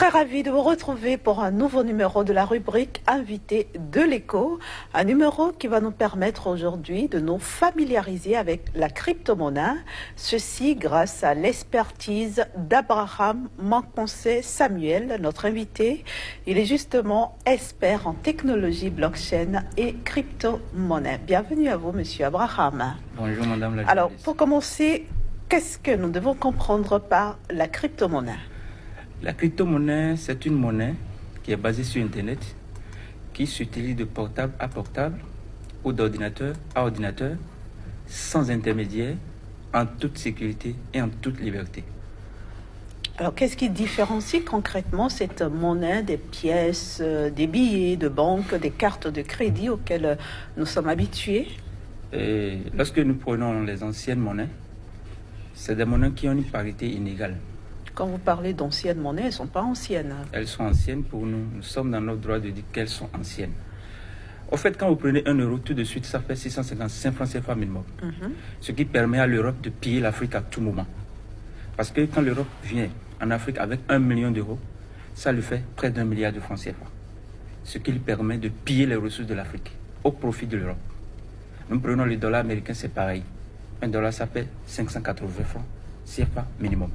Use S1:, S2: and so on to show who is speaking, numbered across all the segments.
S1: Très ravie de vous retrouver pour un nouveau numéro de la rubrique Invité de l'écho. Un numéro qui va nous permettre aujourd'hui de nous familiariser avec la crypto-monnaie. Ceci grâce à l'expertise d'Abraham Manconcé Samuel, notre invité. Il est justement expert en technologie blockchain et crypto-monnaie. Bienvenue à vous, monsieur Abraham.
S2: Bonjour, madame la journaliste.
S1: Alors, pour commencer, qu'est-ce que nous devons comprendre par la crypto-monnaie ?
S2: La crypto-monnaie, c'est une monnaie qui est basée sur Internet, qui s'utilise de portable à portable ou d'ordinateur à ordinateur, sans intermédiaire, en toute sécurité et en toute liberté.
S1: Alors, qu'est-ce qui différencie concrètement cette monnaie des pièces, des billets de banque, des cartes de crédit auxquelles nous sommes habitués ?
S2: Et lorsque nous prenons les anciennes monnaies, c'est des monnaies qui ont une parité inégale.
S1: Quand vous parlez d'anciennes monnaies, elles ne sont pas anciennes.
S2: Elles sont anciennes pour nous. Nous sommes dans notre droit de dire qu'elles sont anciennes. Au fait, quand vous prenez 1 euro, tout de suite, ça fait 655 francs CFA minimum. Ce qui permet à l'Europe de piller l'Afrique à tout moment. Parce que quand l'Europe vient en Afrique avec 1 million d'euros, ça lui fait près d'1 milliard de francs CFA. Ce qui lui permet de piller les ressources de l'Afrique au profit de l'Europe. Nous prenons le dollar américain, c'est pareil. 1 dollar, ça fait 580 francs CFA minimum.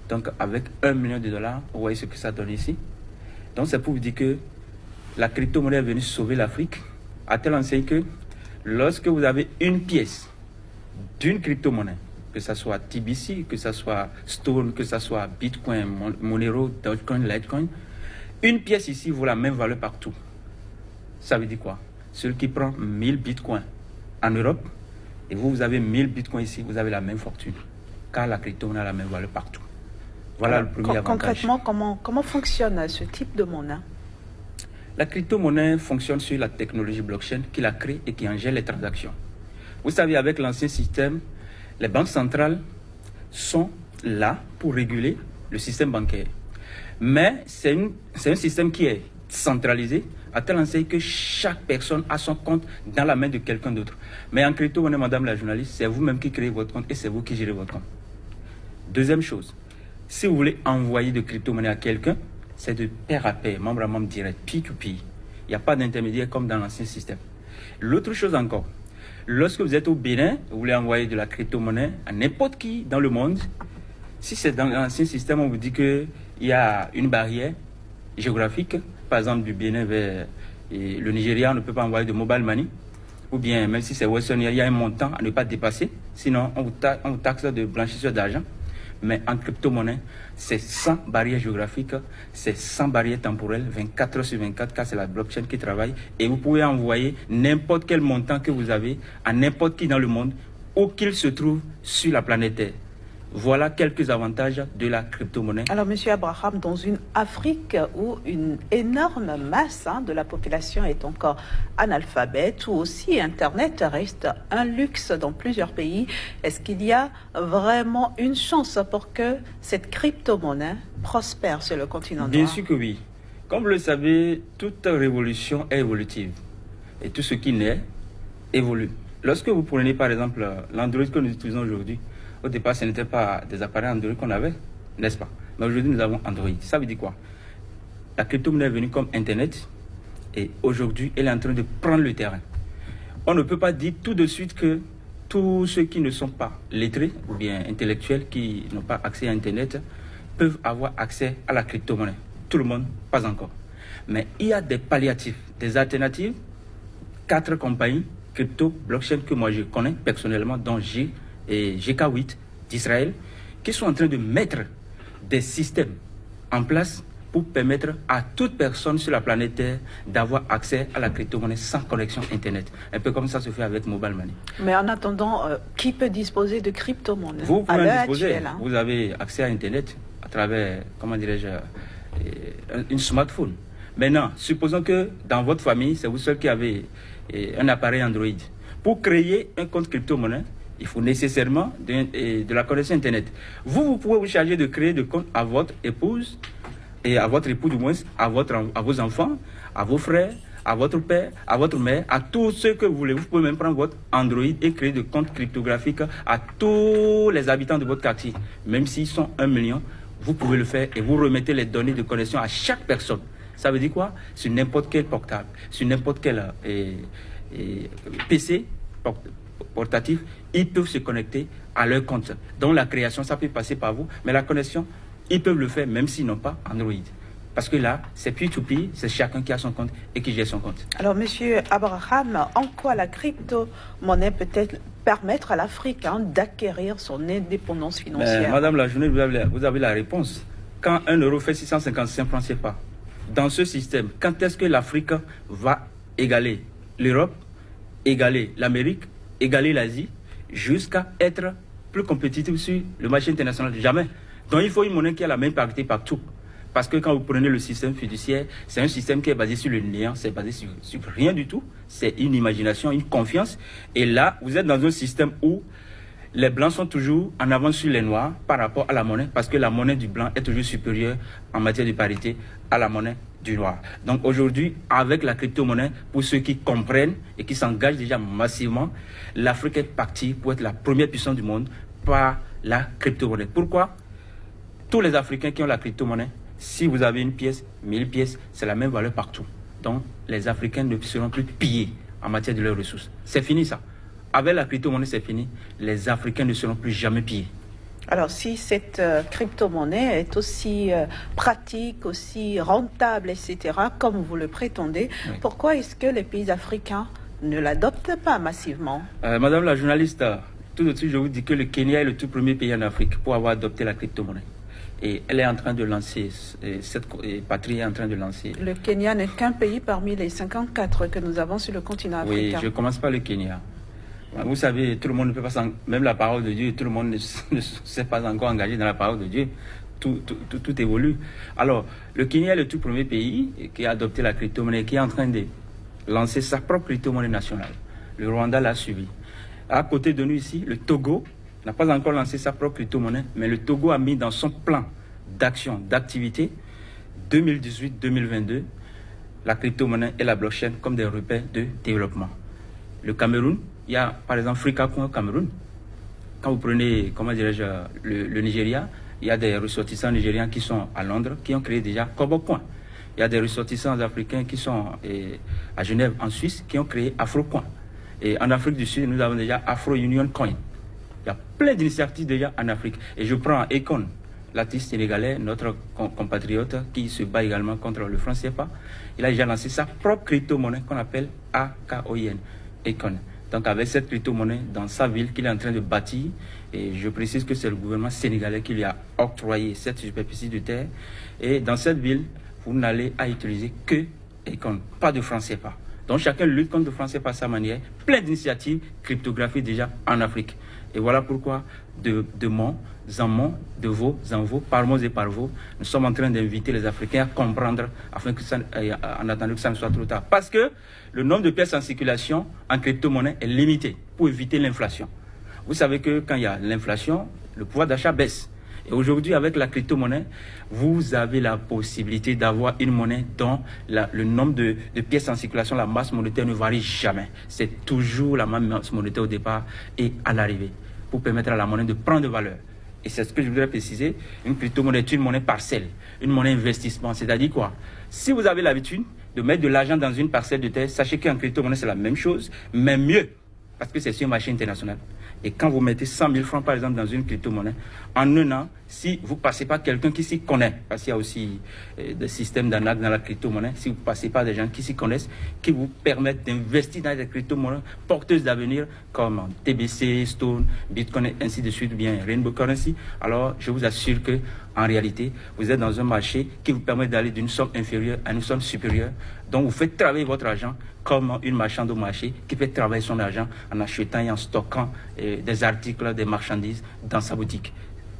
S2: Donc, avec 1 million de dollars, vous voyez ce que ça donne ici. Donc, c'est pour vous dire que la crypto-monnaie est venue sauver l'Afrique, à tel enseigne que lorsque vous avez une pièce d'une crypto-monnaie, que ce soit TBC, que ce soit Stone, que ce soit Bitcoin, Monero, Dogecoin, Litecoin, une pièce ici vaut la même valeur partout. Ça veut dire quoi? Celui qui prend 1000 Bitcoins en Europe, et vous avez 1000 Bitcoins ici, vous avez la même fortune, car la crypto-monnaie a la même valeur partout. Voilà le premier avantage.
S1: Concrètement, comment fonctionne ce type de monnaie?
S2: La crypto-monnaie fonctionne sur la technologie blockchain qui la crée et qui en gère les transactions. Vous savez, avec l'ancien système, les banques centrales sont là pour réguler le système bancaire. Mais c'est un système qui est centralisé, à tel enseigne que chaque personne a son compte dans la main de quelqu'un d'autre. Mais en crypto-monnaie, madame la journaliste, c'est vous-même qui créez votre compte et c'est vous qui gérez votre compte. Deuxième chose, si vous voulez envoyer de crypto-monnaie à quelqu'un, c'est de pair à pair, membre à membre direct, P2P. Il n'y a pas d'intermédiaire comme dans l'ancien système. L'autre chose encore, lorsque vous êtes au Bénin, vous voulez envoyer de la crypto-monnaie à n'importe qui dans le monde, si c'est dans l'ancien système, on vous dit qu'il y a une barrière géographique, par exemple du Bénin vers le Nigeria, on ne peut pas envoyer de mobile money, ou bien même si c'est Western, il y a un montant à ne pas dépasser, sinon on vous taxe de blanchisseur d'argent. Mais en crypto-monnaie, c'est sans barrière géographique, c'est sans barrière temporelle, 24 heures sur 24, car c'est la blockchain qui travaille. Et vous pouvez envoyer n'importe quel montant que vous avez à n'importe qui dans le monde, où qu'il se trouve sur la planète Terre. Voilà quelques avantages de la crypto-monnaie.
S1: Alors, monsieur Abraham, dans une Afrique où une énorme masse de la population est encore analphabète, où aussi Internet reste un luxe dans plusieurs pays, est-ce qu'il y a vraiment une chance pour que cette crypto-monnaie prospère sur le continent noir?
S2: Bien sûr que oui. Comme vous le savez, toute révolution est évolutive. Et tout ce qui naît évolue. Lorsque vous prenez par exemple l'Android que nous utilisons aujourd'hui, au départ, ce n'était pas des appareils Android qu'on avait, n'est-ce pas? Mais aujourd'hui, nous avons Android. Ça veut dire quoi? La crypto-monnaie est venue comme Internet et aujourd'hui, elle est en train de prendre le terrain. On ne peut pas dire tout de suite que tous ceux qui ne sont pas lettrés ou bien intellectuels, qui n'ont pas accès à Internet, peuvent avoir accès à la crypto-monnaie. Tout le monde, pas encore. Mais il y a des palliatifs, des alternatives. 4 compagnies crypto, blockchain que moi je connais personnellement, dont et GK8 d'Israël, qui sont en train de mettre des systèmes en place pour permettre à toute personne sur la planète Terre d'avoir accès à la crypto-monnaie sans connexion Internet. Un peu comme ça se fait avec Mobile Money.
S1: Mais en attendant, qui peut disposer de crypto-monnaie?
S2: Vous pouvez en disposer. Vous avez accès à Internet à travers, comment dirais-je, un smartphone. Maintenant, supposons que dans votre famille, c'est vous seul qui avez un appareil Android. Pour créer un compte crypto-monnaie, il faut nécessairement de la connexion Internet. Vous pouvez vous charger de créer des comptes à votre épouse, et à votre époux du moins, à vos enfants, à vos frères, à votre père, à votre mère, à tous ceux que vous voulez. Vous pouvez même prendre votre Android et créer des comptes cryptographiques à tous les habitants de votre quartier. Même s'ils sont 1 million, vous pouvez le faire et vous remettez les données de connexion à chaque personne. Ça veut dire quoi? Sur n'importe quel portable, sur n'importe quel PC portatif, ils peuvent se connecter à leur compte. Donc la création, ça peut passer par vous, mais la connexion, ils peuvent le faire même s'ils n'ont pas Android. Parce que là, c'est peer-to-peer, c'est chacun qui a son compte et qui gère son compte.
S1: Alors, Monsieur Abraham, en quoi la crypto-monnaie peut-elle permettre à l'Afrique d'acquérir son indépendance financière?
S2: Madame la journaliste, vous avez la réponse. Quand 1 euro fait 655 francs CFA, dans ce système, quand est-ce que l'Afrique va égaler l'Europe, égaler l'Amérique, égaler l'Asie, jusqu'à être plus compétitif sur le marché international? Jamais. Donc il faut une monnaie qui a la même parité partout. Parce que quand vous prenez le système fiduciaire, c'est un système qui est basé sur le néant, c'est basé sur rien du tout. C'est une imagination, une confiance. Et là, vous êtes dans un système où les blancs sont toujours en avance sur les noirs par rapport à la monnaie, parce que la monnaie du blanc est toujours supérieure en matière de parité à la monnaie du noir. Donc aujourd'hui, avec la crypto-monnaie, pour ceux qui comprennent et qui s'engagent déjà massivement, l'Afrique est partie pour être la première puissance du monde par la crypto-monnaie. Pourquoi? Tous les Africains qui ont la crypto-monnaie, si vous avez une pièce, 1000 pièces, c'est la même valeur partout. Donc, les Africains ne seront plus pillés en matière de leurs ressources. C'est fini ça. Avec la crypto-monnaie, c'est fini. Les Africains ne seront plus jamais pillés.
S1: Alors, si cette crypto-monnaie est aussi pratique, aussi rentable, etc., comme vous le prétendez, oui, pourquoi est-ce que les pays africains ne l'adoptent pas massivement?
S2: Madame la journaliste, tout de suite, je vous dis que le Kenya est le tout premier pays en Afrique pour avoir adopté la crypto-monnaie. Et elle est en train de lancer, cette patrie est en train de lancer.
S1: Le Kenya n'est qu'un pays parmi les 54 que nous avons sur le continent africain.
S2: Oui, je ne commence par le Kenya. Vous savez, tout le monde ne peut pas, même la parole de Dieu, tout le monde ne s'est pas encore engagé dans la parole de Dieu. Tout évolue. Alors, le Kenya est le tout premier pays qui a adopté la crypto-monnaie, qui est en train de lancer sa propre crypto-monnaie nationale. Le Rwanda l'a suivi. À côté de nous ici, le Togo n'a pas encore lancé sa propre crypto-monnaie, mais le Togo a mis dans son plan d'action, d'activité 2018-2022 la crypto-monnaie et la blockchain comme des repères de développement. Le Cameroun, il y a par exemple Frikacoin au Cameroun. Quand vous prenez, comment dirais-je, le Nigeria, il y a des ressortissants nigériens qui sont à Londres, qui ont créé déjà Kobocoin. Il y a des ressortissants africains qui sont à Genève, en Suisse, qui ont créé Afrocoin. Et en Afrique du Sud, nous avons déjà Afro Union Coin. Il y a plein d'initiatives déjà en Afrique. Et je prends Akon, l'artiste sénégalais, notre compatriote, qui se bat également contre le franc CFA. Il a déjà lancé sa propre crypto-monnaie qu'on appelle AKOIN, Akon. Donc avec cette crypto-monnaie dans sa ville qu'il est en train de bâtir, et je précise que c'est le gouvernement sénégalais qui lui a octroyé cette superficie de terre. Et dans cette ville, vous n'allez à utiliser que Akon, pas de franc CFA. Donc chacun lutte contre le franc CFA à sa manière. Plein d'initiatives cryptographiques déjà en Afrique. Et voilà pourquoi, de mont en mont, de veau en veau, par mots et par veau, nous sommes en train d'inviter les Africains à comprendre, afin que ça, en attendant que ça ne soit trop tard. Parce que le nombre de pièces en circulation en crypto-monnaie est limité pour éviter l'inflation. Vous savez que quand il y a l'inflation, le pouvoir d'achat baisse. Et aujourd'hui, avec la crypto-monnaie, vous avez la possibilité d'avoir une monnaie dont le nombre de pièces en circulation, la masse monétaire ne varie jamais. C'est toujours la même masse monétaire au départ et à l'arrivée, pour permettre à la monnaie de prendre de valeur. Et c'est ce que je voudrais préciser. Une crypto-monnaie est une monnaie parcelle, une monnaie investissement. C'est-à-dire quoi? Si vous avez l'habitude de mettre de l'argent dans une parcelle de terre, sachez qu'en crypto-monnaie, c'est la même chose, mais mieux, parce que c'est sur un marché international. Et quand vous mettez 100 000 francs, par exemple, dans une crypto-monnaie, en un an, si vous ne passez pas quelqu'un qui s'y connaît, parce qu'il y a aussi des systèmes d'arnaque dans la crypto-monnaie, si vous ne passez pas des gens qui s'y connaissent, qui vous permettent d'investir dans des crypto-monnaies porteuses d'avenir, comme TBC, Stone, Bitcoin, et ainsi de suite, bien Rainbow Currency, alors je vous assure que en réalité, vous êtes dans un marché qui vous permet d'aller d'une somme inférieure à une somme supérieure. Donc, vous faites travailler votre argent comme une marchande au marché qui fait travailler son argent en achetant et en stockant des articles, des marchandises dans sa boutique.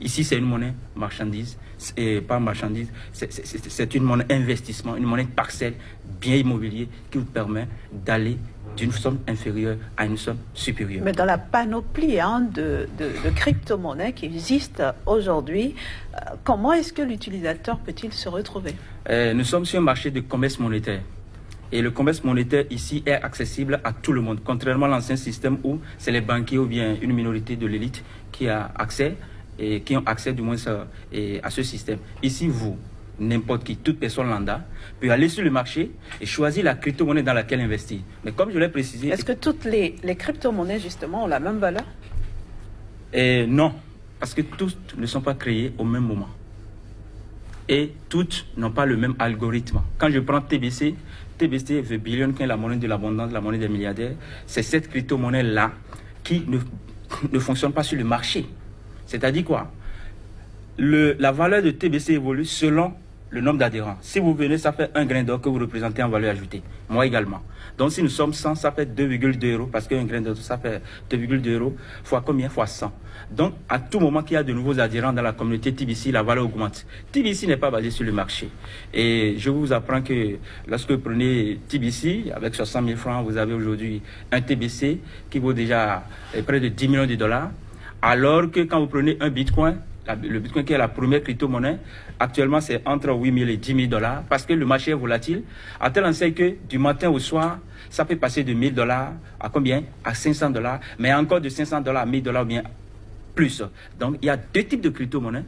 S2: Ici, c'est une monnaie marchandise, et pas marchandise, c'est une monnaie investissement, une monnaie parcelle, bien immobilier qui vous permet d'aller d'une somme inférieure à une somme supérieure.
S1: Mais dans la panoplie de crypto-monnaies qui existent aujourd'hui, comment est-ce que l'utilisateur peut-il se retrouver?
S2: Nous sommes sur un marché de commerce monétaire. Et le commerce monétaire ici est accessible à tout le monde, contrairement à l'ancien système où c'est les banquiers ou bien une minorité de l'élite qui a accès. et qui ont accès du moins à ce système. Ici, vous, n'importe qui, toute personne lambda, peut aller sur le marché et choisir la crypto-monnaie dans laquelle investir. Mais comme je l'ai précisé...
S1: Est-ce que toutes les crypto-monnaies, justement, ont la même valeur?
S2: Non, parce que toutes ne sont pas créées au même moment. Et toutes n'ont pas le même algorithme. Quand je prends TBC, TBC veut billion, qui est la monnaie de l'abondance, la monnaie des milliardaires. C'est cette crypto-monnaie-là qui ne fonctionne pas sur le marché. C'est-à-dire quoi? La valeur de TBC évolue selon le nombre d'adhérents. Si vous venez, ça fait 1 grain d'or que vous représentez en valeur ajoutée. Moi également. Donc si nous sommes 100, ça fait 2,2 euros, parce qu'un grain d'or, ça fait 2,2 euros, fois combien? Fois 100. Donc à tout moment qu'il y a de nouveaux adhérents dans la communauté TBC, la valeur augmente. TBC n'est pas basé sur le marché. Et je vous apprends que lorsque vous prenez TBC, avec 60 000 francs, vous avez aujourd'hui un TBC qui vaut déjà près de 10 millions de dollars. Alors que quand vous prenez un Bitcoin, le Bitcoin qui est la première crypto-monnaie, actuellement c'est entre 8 000 et 10 000 dollars parce que le marché est volatile. À tel enseigne que du matin au soir, ça peut passer de 1 000 dollars à combien? À 500 dollars, mais encore de 500 dollars à 1 000 dollars ou bien plus. Donc il y a deux types de crypto-monnaies,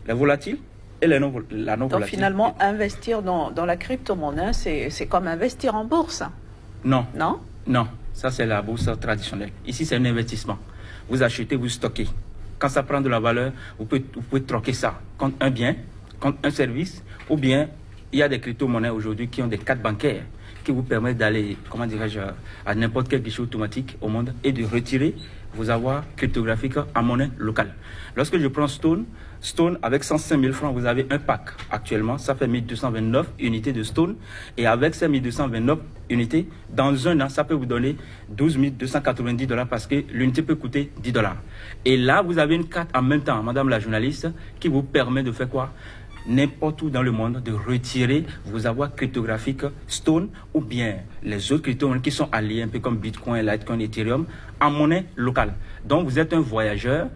S2: la volatile et la non volatile.
S1: Donc finalement, investir dans la crypto-monnaie, c'est comme investir en bourse.
S2: Non.
S1: Non?
S2: Non, ça c'est la bourse traditionnelle. Ici c'est un investissement. Vous achetez, vous stockez. Quand ça prend de la valeur, vous pouvez troquer ça contre un bien, contre un service, ou bien il y a des crypto-monnaies aujourd'hui qui ont des cartes bancaires qui vous permettent d'aller, comment dirais-je, à n'importe quel guichet automatique au monde et de retirer vos avoirs cryptographiques en monnaie locale. Lorsque je prends Stone avec 105 000 francs, vous avez un pack. Actuellement, ça fait 1229 unités de Stone. Et avec ces 1229 unités, dans un an, ça peut vous donner 12 290 dollars parce que l'unité peut coûter 10 dollars. Et là, vous avez une carte en même temps, madame la journaliste, qui vous permet de faire quoi? N'importe où dans le monde, de retirer vos avoirs cryptographiques Stone ou bien les autres crypto-monnaies qui sont alliés, un peu comme Bitcoin, Litecoin, Ethereum, en monnaie locale. Donc, vous êtes un voyageur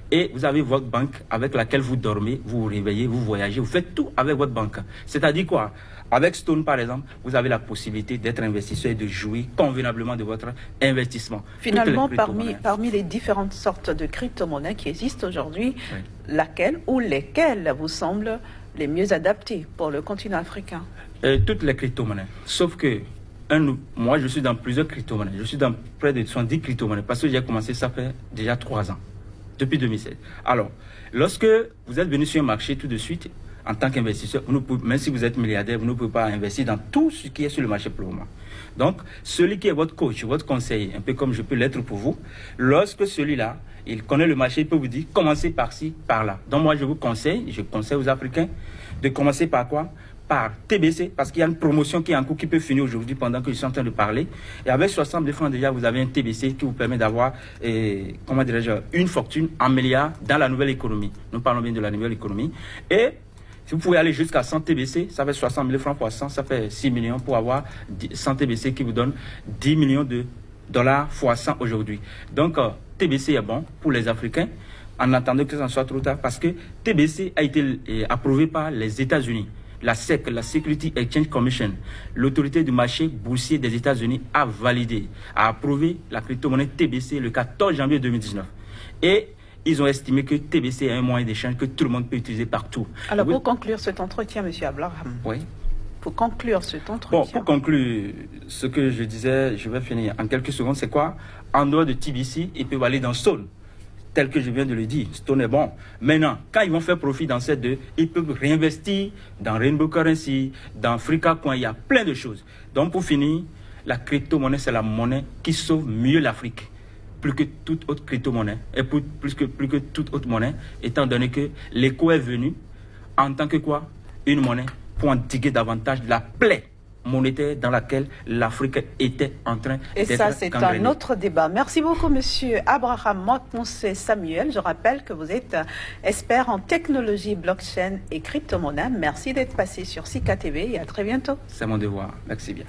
S2: et vous avez votre banque avec laquelle vous dormez, vous vous réveillez, vous voyagez, vous faites tout avec votre banque. C'est-à-dire quoi? Avec Stone, par exemple, vous avez la possibilité d'être investisseur et de jouir convenablement de votre investissement.
S1: Finalement, parmi les différentes sortes de crypto-monnaies qui existent aujourd'hui, oui, laquelle ou lesquelles vous semblent les mieux adaptées pour le continent africain?
S2: Toutes les crypto-monnaies. Sauf que moi, je suis dans plusieurs crypto-monnaies. Je suis dans près de 70 crypto-monnaies parce que j'ai commencé, ça fait déjà 3 ans, depuis 2007. Alors, lorsque vous êtes venu sur un marché tout de suite, en tant qu'investisseur, même si vous êtes milliardaire, vous ne pouvez pas investir dans tout ce qui est sur le marché pour le moment. Donc, celui qui est votre coach, votre conseiller, un peu comme je peux l'être pour vous, lorsque celui-là, il connaît le marché, il peut vous dire, commencez par-ci, par-là. Donc, moi, je conseille aux Africains de commencer par quoi? Par TBC, parce qu'il y a une promotion qui est en cours qui peut finir aujourd'hui pendant que je suis en train de parler. Et avec 60 000 francs déjà, vous avez un TBC qui vous permet d'avoir, comment dirais-je, une fortune en milliards dans la nouvelle économie. Nous parlons bien de la nouvelle économie. Et si vous pouvez aller jusqu'à 100 TBC, ça fait 60 000 francs fois 100, ça fait 6 millions pour avoir 100 TBC qui vous donne 10 millions de dollars fois 100 aujourd'hui. Donc, TBC est bon pour les Africains, en attendant que ça ne soit trop tard, parce que TBC a été approuvé par les États-Unis. La SEC, la Security Exchange Commission, l'autorité du marché boursier des États-Unis, a approuvé la crypto-monnaie TBC le 14 janvier 2019. Et ils ont estimé que TBC est un moyen d'échange que tout le monde peut utiliser partout.
S1: Alors, pour conclure cet entretien, M. Abraham.
S2: Oui.
S1: Pour conclure cet entretien.
S2: Bon, pour conclure, ce que je disais, je vais finir en quelques secondes, c'est quoi? En dehors de TBC, ils peuvent aller dans Stone, tel que je viens de le dire. Stone est bon. Maintenant, quand ils vont faire profit dans ces deux, ils peuvent réinvestir dans Rainbow Currency, dans Africa Coin, il y a plein de choses. Donc, pour finir, la crypto-monnaie, c'est la monnaie qui sauve mieux l'Afrique, plus que toute autre crypto-monnaie, et plus que toute autre monnaie, étant donné que l'écho est venu en tant que quoi? Une monnaie pour endiguer davantage la plaie monétaire dans laquelle l'Afrique était en train d'être.
S1: Et ça, c'est un autre débat. Merci beaucoup, Monsieur Abraham Motmoussé Samuel. Je rappelle que vous êtes expert en technologie, blockchain et crypto-monnaie. Merci d'être passé sur Sika TV et à très bientôt.
S2: C'est mon devoir. Merci bien.